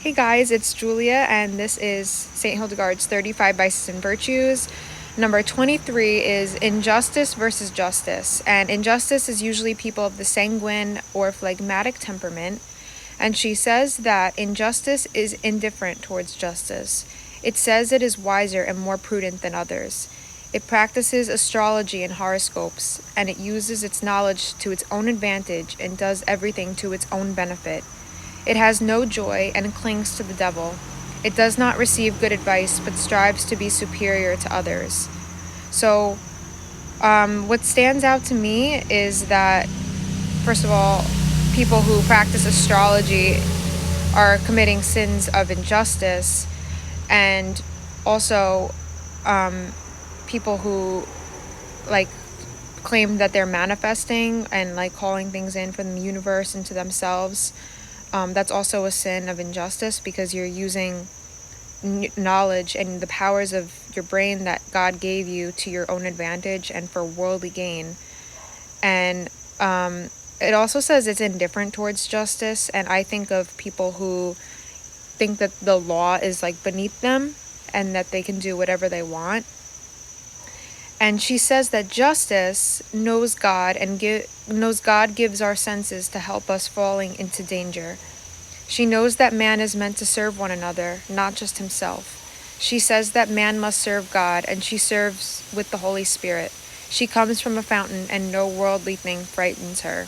Hey guys, it's Julia, and this is St. Hildegard's 35 Vices and Virtues. Number 23 is injustice versus justice. And injustice is usually people of the sanguine or phlegmatic temperament. And she says that injustice is indifferent towards justice. It says it is wiser and more prudent than others. It practices astrology and horoscopes, and it uses its knowledge to its own advantage and does everything to its own benefit. It has no joy and clings to the devil. It does not receive good advice, but strives to be superior to others. So, what stands out to me is that, first of all, people who practice astrology are committing sins of injustice, and also people who like claim that they're manifesting and like calling things in from the universe into themselves. That's also a sin of injustice because you're using knowledge and the powers of your brain that God gave you to your own advantage and for worldly gain. And it also says it's indifferent towards justice. And I think of people who think that the law is like beneath them and that they can do whatever they want. And she says that justice knows God and knows God gives our senses to help us falling into danger. She knows that man is meant to serve one another, not just himself. She says that man must serve God, and she serves with the Holy Spirit. She comes from a fountain, and no worldly thing frightens her.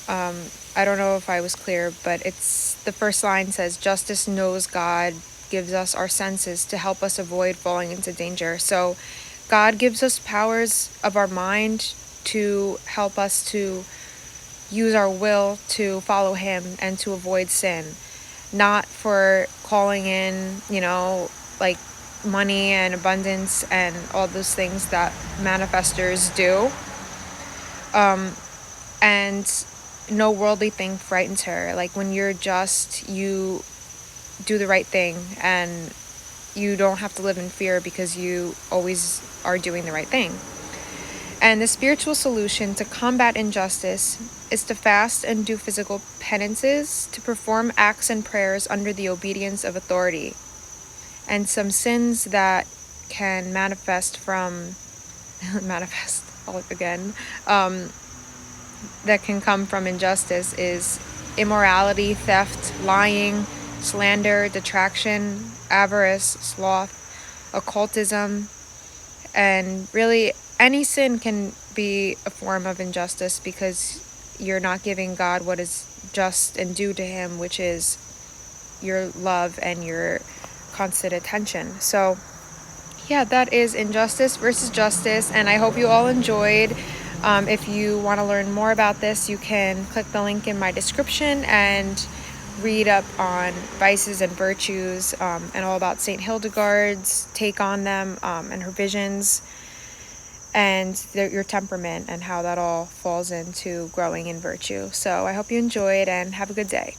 I don't know if I was clear, but it's the first line says, justice knows God gives us our senses to help us avoid falling into danger. So God gives us powers of our mind to help us to use our will to follow him and to avoid sin, not for calling in, like money and abundance and all those things that manifestors do. And no worldly thing frightens her. Like when you're just, you do the right thing and you don't have to live in fear because you always are doing the right thing. And the spiritual solution to combat injustice is to fast and do physical penances, to perform acts and prayers under the obedience of authority. And some sins that can manifest that can come from injustice is immorality, theft, lying, slander, detraction, avarice, sloth, occultism, and really any sin can be a form of injustice because you're not giving God what is just and due to him, which is your love and your constant attention. So yeah, that is injustice versus justice, and I hope you all enjoyed. If you want to learn more about this, you can click the link in my description and read up on vices and virtues, and all about St. Hildegard's take on them, and her visions, and your temperament and how that all falls into growing in virtue. So I hope you enjoyed and have a good day.